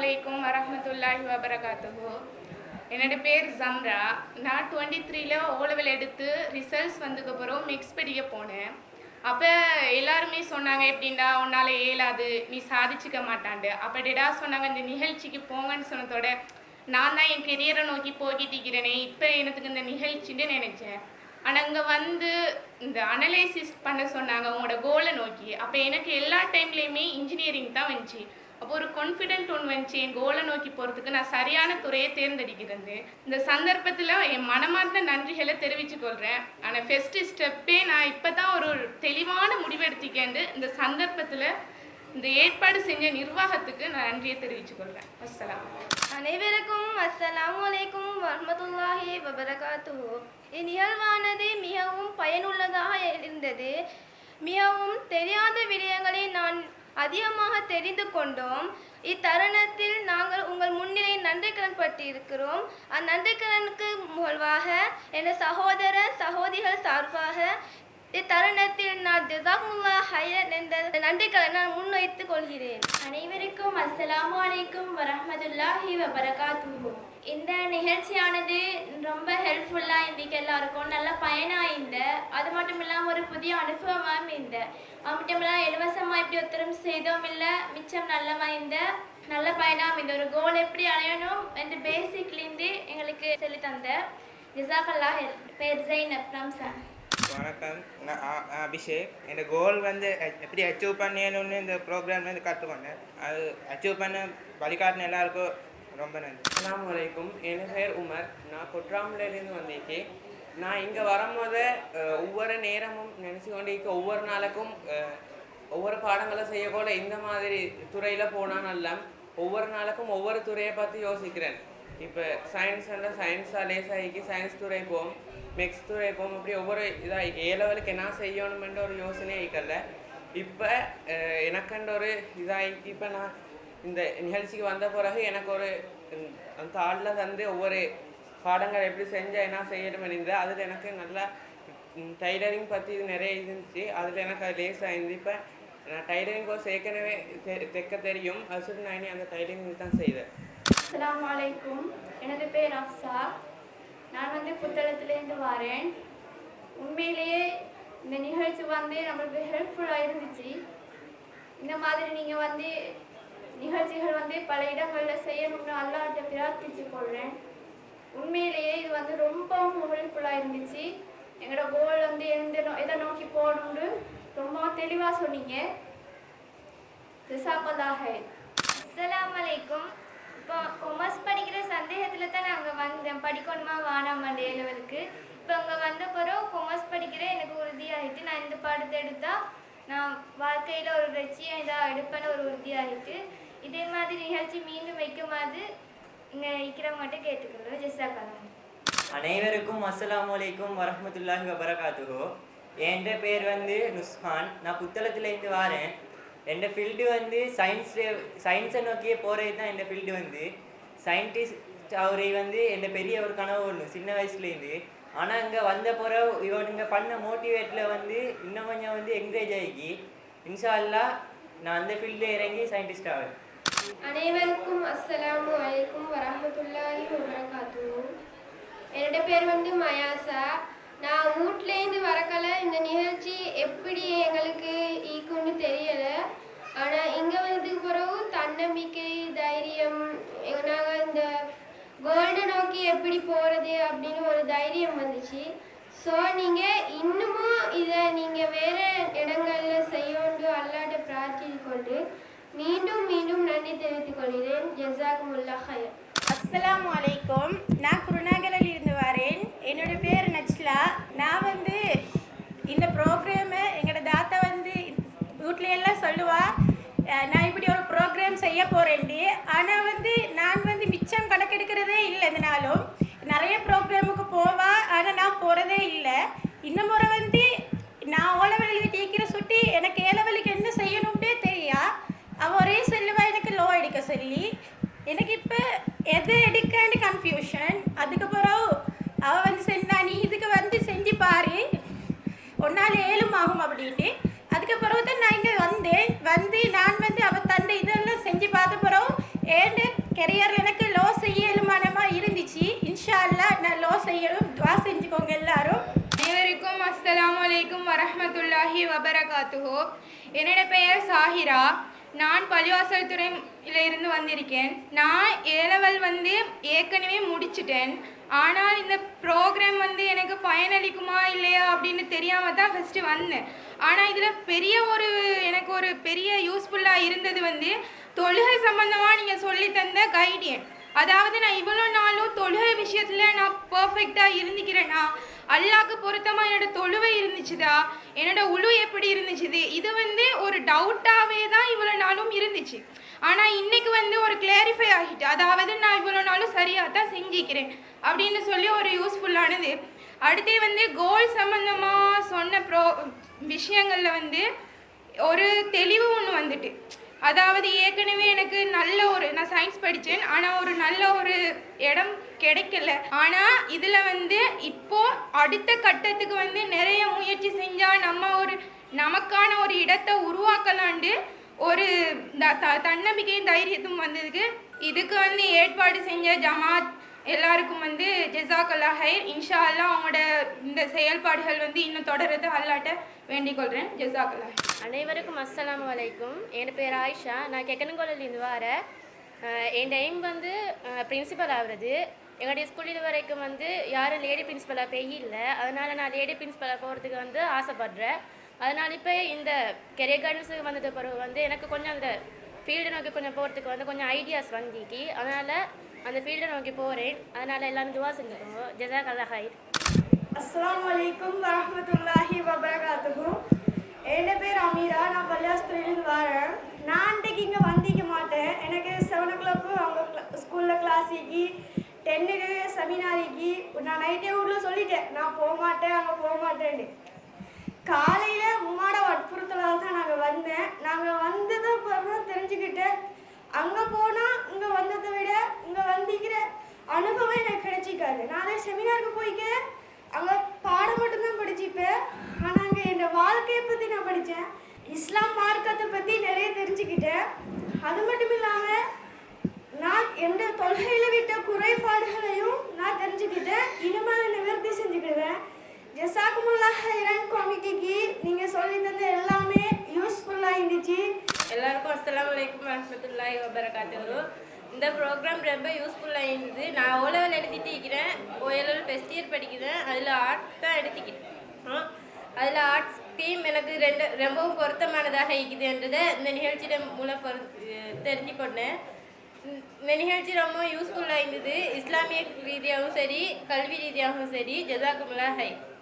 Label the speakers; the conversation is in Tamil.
Speaker 1: அலைக்கும் வரஹ்மத்துல்லாஹி வபரகாத்துஹு. என்னோட பேர் ஜம்ரா. நான் 23ல் ஓலெவல் எடுத்து ரிசல்ட்ஸ் வந்ததுக்கப்புறம் மிக்ஸ் படிக்க போனேன். அப்போ எல்லாருமே சொன்னாங்க, எப்படின்னா உன்னால் இயலாது, நீ சாதிச்சிக்க மாட்டாண்டு. அப்போ டெடா சொன்னாங்க, இந்த நிகழ்ச்சிக்கு போங்கன்னு சொன்னதோட நான் தான் என் கெரியரை நோக்கி போய்கிட்டு இருக்கிறேனே, இப்போ எனக்கு இந்த நிகழ்ச்சின்னு நினச்சேன். ஆனால் இங்கே வந்து இந்த அனலைசிஸ் பண்ண சொன்னாங்க உங்களோட கோலை நோக்கி. அப்போ எனக்கு எல்லா டைம்லேயுமே இன்ஜினியரிங் தான் வந்துச்சு. அப்போ ஒரு கான்ஃபிடென்ட் ஒன்று வந்துச்சு, என் கோலை நோக்கி போகிறதுக்கு நான் சரியான துறையை தேர்ந்தெடுக்கிறது. இந்த சந்தர்ப்பத்தில் என் மனமார்ந்த நன்றிகளை தெரிவித்துக்கொள்கிறேன். ஆனால் ஃபஸ்ட்டு ஸ்டெப்பே நான் இப்போ தான் ஒரு தெளிவான முடிவெடுத்திக்கேண்டு இந்த சந்தர்ப்பத்தில் இந்த ஏற்பாடு செஞ்ச நிர்வாகத்துக்கு நான் நன்றியை தெரிவித்துக்கொள்கிறேன். அஸ்ஸலாம்.
Speaker 2: அனைவருக்கும் அஸ்ஸலாமு அலைக்கும் வரஹ்மத்துல்லாஹி வபரகாத்துஹு. இந்நிகழ்வானது மிகவும் பயனுள்ளதாக இருந்தது. மிகவும் தெரியாத விடயங்களை நான் அதிகமாக தெரிந்து கொண்டோம். இத்தருணத்தில் நாங்கள் உங்கள் முன்னிலை நன்றிக்கடன் பட்டிருக்கிறோம். அந்நன்றிக்கடனுக்கு மூலமாக என் சகோதர சகோதரிகள் சார்பாக இத்தருணத்தில் நான் ஜஸாக்குமுல்லாஹ் ஹைரன் என்ற நன்றிகளை நான் முன்வைத்துக் கொள்கிறேன்.
Speaker 3: அனைவருக்கும் அஸ்ஸலாமு அலைக்கும் வரஹ்மத்துல்லாஹி வபரகாத்துஹு. இந்த நிகழ்ச்சியானது ரொம்ப ஹெல்ப்ஃபுல்லாக இன்றைக்கு எல்லாருக்கும் நல்ல பயனாக அது மட்டும் இல்லாமல் ஒரு புதிய அனுபவமாக அது மட்டும் இல்லாமல் இலவசமாக எப்படி ஒருத்தரும் செய்தோம் இல்லை, மிச்சம் நல்ல பயனாக ஒரு கோல் எப்படி அடையணும் என்ற பேசிக்லேருந்து எங்களுக்கு சொல்லி தந்த ஜஸாக்கல்லாஹ். பேர் ஜெய்னப் ரம்சான்.
Speaker 4: வணக்கம், நான் அபிஷேக். என் கோல் வந்து எப்படி அச்சீவ் பண்ணணும்னு இந்த ப்ரோக்ராம்லேருந்து கற்றுக்கொண்டேன். அது அச்சீவ் பண்ண வழிகாட்டின எல்லாருக்கும் ரொம்ப நன்றி.
Speaker 5: அஸ்ஸலாமு அலைக்கும். என் பேர் உமர். நான் கொட்ராமலேருந்து வந்திருக்கேன். நான் இங்கே வரும்போது ஒவ்வொரு நேரமும் நினச்சி கொண்டிருக்க ஒவ்வொரு நாளுக்கும் ஒவ்வொரு பாடங்களை செய்யக்கூட இந்த மாதிரி துறையில் போனால் நல்லா. ஒவ்வொரு நாளுக்கும் ஒவ்வொரு துறையை பற்றி யோசிக்கிறேன். இப்போ சயின்ஸாக லேசாகி சயின்ஸ் துறை போகும், மிக்ஸ் துறை போகும், அப்படி ஒவ்வொரு இதாக ஏலவலுக்கு என்ன செய்யணுமென்ற ஒரு யோசனை இருக்கல. இப்போ எனக்குன்ற ஒரு இதாகி இப்போ நான் இந்த நிகழ்ச்சிக்கு வந்த பிறகு எனக்கு ஒரு அந்த ஆளில் தந்து ஒவ்வொரு பாடங்கள் எப்படி செஞ்சால் என்ன செய்யணும் இருந்தது. அதில் எனக்கு நல்லா டைலரிங் பற்றி இது நிறைய இருந்துச்சு. அதில் எனக்கு அது லேஸாக இருந்து. இப்போ நான் டைலரிங் கோர்ஸ் ஏற்கனவே தைக்க தெரியும். அது சொல்லி நான் அந்த டைலரிங் தான் செய்தேன்.
Speaker 3: அஸ்ஸலாமு அலைக்கும். எனது பேர் அப்சா. நான் புத்தளத்துலேருந்து வரேன். உண்மையிலேயே இந்த நிகழ்ச்சி நம்மளுக்கு ஹெல்ப்ஃபுல்லாக இருந்துச்சு. இந்த மாதிரி நீங்கள் நிகழ்ச்சிகள் பல இடங்களில் செய்யணும்னு அல்லாஹ்ட்ட பிரார்த்திச்சு கொள்கிறேன். உண்மையிலேயே இது ரொம்பவும் ஹெல்ப்ஃபுல்லாக இருந்துச்சு. எங்களோட கோல் எதை நோக்கி போகணும்னு ரொம்ப தெளிவாக சொன்னீங்க. ஜஸாக்கல்லாஹ் ஹைர்.
Speaker 2: அஸ்ஸலாமு அலைக்கும். இப்போ கொமர்ஸ் படிக்கிற சந்தேகத்தில் தான் நாங்கள் வந்தேன், படிக்கணுமா வேணாமாண்ட ஏலவலுக்கு. இப்போ அங்கே வந்த பிறகு கொமர்ஸ் படிக்கிற எனக்கு உறுதியாகிட்டு நான் இந்த பாடத்தை எடுத்தால் நான் வாழ்க்கையில் ஒரு லட்சியம் இதாக எடுப்பேன்னு ஒரு உறுதியாகிட்டு. இதே மாதிரி நிகழ்ச்சி மீண்டும் வைக்குமாறு இங்கே இருக்கிறவங்ககிட்ட கேட்டுக்கிறோம். ஜஸாக்கல்லாஹ்.
Speaker 6: அனைவருக்கும் அஸ்ஸலாமு அலைக்கும் வரஹ்மத்துல்லாஹி வபரகாத்துஹு. என் பேர் நுஸ்ஹான். நான் புத்தளத்துலேருந்து வரேன். என் ஃபீல்டு சயின்ஸை நோக்கியே போகிறது தான் என் ஃபீல்டு. சயின்டிஸ்ட் அவரை என் பெரிய ஒரு கனவு ஒன்று சின்ன வயசுலேருந்து. ஆனால் இங்கே வந்த பிறகு இவனுங்க பண்ண மோட்டிவேட்டில் இன்னும் கொஞ்சம் என்கரேஜ் ஆகி இன்ஷா அல்லாஹ் நான் அந்த ஃபீல்டில் இறங்கி சயின்டிஸ்ட் ஆவேன்.
Speaker 2: அனைவருக்கும் அஸ்ஸலாமு அலைக்கும் வரஹ்மத்துல்லாஹி வபரகாத்துஹு. என்னோட பேர் மயாசா. நான் வீட்லேருந்து வரக்கல இந்த நிகழ்ச்சி எப்படி எங்களுக்கு ஈக்குன்னு தெரியலை. ஆனால் இங்கே வந்ததுக்கு பிறகு தன்னம்பிக்கை, தைரியம், நாங்கள் இந்த கோல்டை நோக்கி எப்படி போகிறது அப்படின்னு ஒரு தைரியம் வந்துச்சு. ஸோ நீங்கள் இன்னமும் இதை நீங்கள் வேறு இடங்களில் செய்யணுண்டு அல்லாஹ்ட்ட பிரார்த்தித்து கொண்டு மீண்டும் மீண்டும் நன்றி தெரிவித்துக் கொள்கிறேன். ஜஸாக்குமுல்லாஹ் ஹைர்.
Speaker 7: அஸ்ஸலாமு அலைக்கும். நான் குருநாகலில் இருந்து வரேன். என்னோட பேர் நஜ்லா. நான் இந்த ப்ரோக்ராமை எங்களோட தாத்தா வீட்லையெல்லாம் சொல்லுவா, நான் இப்படி ஒரு ப்ரோக்ராம் செய்ய போகிறேன்டி. ஆனால் நான் மிச்சம் கணக்கெடுக்கிறதே இல்லை. இதனாலும் நிறைய ப்ரோக்ராமுக்கு போவா, ஆனால் நான் போகிறதே இல்லை. இந்த முறை நான் ஓலவெளியில் டீக்கிற சுட்டி எனக்கு ஏலவெளிக்கு என்ன செய்யணும்னே தெரியா. அவள் ஒரே சொல்லுவா எனக்கு லோ எடுக்க சொல்லி. எனக்கு இப்போ எது எடுக்கன்னு கன்ஃபியூஷன். அதுக்கப்புறம் அவள் சொன்னா, நீ இதுக்கு செஞ்சு பாரு, ஒன்றால் 7 ஆகும் அப்படின்ட்டு. அதுக்கப்புறம் தான் நான் இங்கே வந்தேன். நான் அவள் தந்தை இதெல்லாம் செஞ்சு பார்த்த பிறகு ஏன் இயரில் எனக்கு லோ செய்ய இயலுமானமாக இருந்துச்சு. இன்ஷா அல்லாஹ் நான் லோ செய்யணும். துவா செஞ்சுக்கோங்க எல்லாரும்.
Speaker 1: அனைவருக்கும் அஸ்ஸலாமு அலைக்கும் வரஹ்மத்துல்லாஹி வபரகாத்துஹு. என்னோட பெயர் சாஹிரா. நான் பள்ளிவாசல் துறையில இருந்து வந்திருக்கேன். நான் ஏலவல் வந்து ஏற்கனவே முடிச்சிட்டேன். ஆனால் இந்த ப்ரோக்ராம் வந்து எனக்கு பயனளிக்குமா இல்லையா அப்படின்னு தெரியாமல் தான் ஃபஸ்ட்டு வந்தேன். ஆனால் இதில் எனக்கு ஒரு பெரிய யூஸ்ஃபுல்லாக இருந்தது வந்து தொழுகை சம்பந்தமாக நீங்கள் சொல்லி தந்த கைடியன். அதாவது நான் இவ்வளோ நாளும் தொழுகை விஷயத்தில் நான் பர்ஃபெக்டாக இருந்துக்கிறேன்னா, அல்லாஹ்க்கு பொருத்தமாக என்னோட தொழுவை இருந்துச்சுதா, என்னோட உழு எப்படி இருந்துச்சுது, இது வந்து ஒரு டவுட்டாகவே தான் இவ்வளோ நாளும் இருந்துச்சு. ஆனால் இன்னைக்கு வந்து ஒரு கிளாரிஃபை ஆகிட்டு, அதாவது நான் இவ்வளோ நாளும் சரியாக தான் செஞ்சுக்கிறேன் அப்படின்னு சொல்லி ஒரு யூஸ்ஃபுல்லானது. அடுத்தே வந்து கோல் சம்மந்தமாக சொன்ன விஷயங்களில் வந்து ஒரு தெளிவு ஒன்று வந்துட்டு, அதாவது ஏற்கனவே எனக்கு நான் சயின்ஸ் படித்தேன், ஆனால் ஒரு நல்ல ஒரு இடம் கிடைக்கல. ஆனால் இதில் வந்து இப்போது அடுத்த கட்டத்துக்கு வந்து நிறைய முயற்சி செஞ்சால் நமக்கான ஒரு இடத்தை உருவாக்கலாண்டு ஒரு தன்னம்பிக்கையும் தைரியத்தும் வந்ததுக்கு இதுக்கு வந்து ஏற்பாடு செஞ்ச ஜமாத் எல்லாருக்கும் வந்து ஜஸாக்கல்லாஹ் ஹைர். இன்ஷா அல்லாஹ் அவங்களோட இந்த செயல்பாடுகள் வந்து இன்னும் தொடர்றது அல்லாட்ட வேண்டிக் கொள்கிறேன். ஜஸாக்கல்லாஹ்.
Speaker 8: அனைவருக்கும் அஸ்ஸலாமு அலைக்கும். என் பேர் ஆயிஷா. நான் கெக்கனங்கோலிலேருந்து வரேன். என் எய்ம் வந்து பிரின்சிபல் ஆகுறது. எங்களுடைய ஸ்கூல் இது வரைக்கும் வந்து யாரும் லேடி பிரின்சிபலாக போய் இல்லை. அதனால் நான் லேடி பிரின்சிபலாக போகிறதுக்கு வந்து ஆசைப்படுறேன். அதனால் இப்போ இந்த கெரியர் கைடன்ஸுக்கு வந்தது பிறகு வந்து எனக்கு கொஞ்சம் அந்த ஃபீல்டு நோக்கி கொஞ்சம் போகிறதுக்கு வந்து கொஞ்சம் ஐடியாஸ் வந்துச்சு. அதனால் அந்த ஃபீல்டை நோக்கி போகிறேன். அதனால் எல்லாரும் துவா செஞ்சுக்கோங்க. ஜஸாக்கல்லாஹ் ஹைர்.
Speaker 9: அஸ்ஸலாமு அலைக்கும் வரஹ்மத்துல்லாஹி வபரகாத்துஹு. என் பேர் அமீரா. நான் பள்ளியாஸ்துறையிலேருந்து வரேன். நான் இன்றைக்கு இங்கே வந்திக்க மாட்டேன். எனக்கு 7 o'clock அவங்க ஸ்கூலில் கிளாஸுக்கு 10க்கு செமினாரிக்கு நான் நைட்டே வீட்டில் சொல்லிட்டேன் நான் போக மாட்டேன், அங்கே போக மாட்டேன்னு. காலையில் உம்மாட வற்புறுத்தலால் தான் நாங்கள் வந்தேன். நாங்கள் வந்ததை பிறகு தெரிஞ்சுக்கிட்டேன், அங்கே போனால் இங்கே வந்ததை விட இங்கே வந்திக்கிற அனுபவம் எனக்கு கிடைச்சிக்காது. நானே செமினாருக்கு போய்க்கிறேன், அங்கே பாடம் மட்டும்தான் படிச்சுப்பேன். ஆனால் அங்கே என் வாழ்க்கையை பற்றி நான் படித்தேன், இஸ்லாம் மார்க்கத்தை பற்றி நிறைய தெரிஞ்சுக்கிட்டேன். அது மட்டும் இல்லாமல் நான் எந்த தொல்கையில் விட்ட குறைபாடுகளையும் நான் தெரிஞ்சுக்கிட்டேன். இனிமேல் நிவர்த்தி செஞ்சுக்கிடுவேன். ஜஸாக்குமுல்லாஹ் ஹைரன் கமிட்டிக்கு நீங்கள் சொல்லி தந்த எல்லாமே யூஸ்ஃபுல்லாக இருந்துச்சு.
Speaker 10: எல்லாருக்கும் அஸ்ஸலாமு அலைக்கும் வரஹ்மத்துல்லாஹி வபரகாத்துஹு. இந்த ப்ரோக்ராம் ரொம்ப யூஸ்ஃபுல்லாக இருந்தது. நான் ஓலெவல் எழுதிட்டு இருக்கிறேன். ஓஎல்எல் ஃபஸ்ட் இயர் படிக்கிறேன். அதில் ஆர்ட் தான் எடுத்துக்கிட்டேன். அதில் ஆர்ட்ஸ் தீம் எனக்கு ரொம்பவும் பொருத்தமானதாக இருக்குதுன்றதை இந்த நிகழ்ச்சியின் மூலம் தெரிஞ்சுக்கொண்டேன். இந்த நிகழ்ச்சி ரொம்ப யூஸ்ஃபுல்லாக இருந்தது. இஸ்லாமிய ரீதியாகவும் சரி, கல்வி ரீதியாகவும் சரி. ஜஸாக்குமுல்லாஹ் ஹைர்.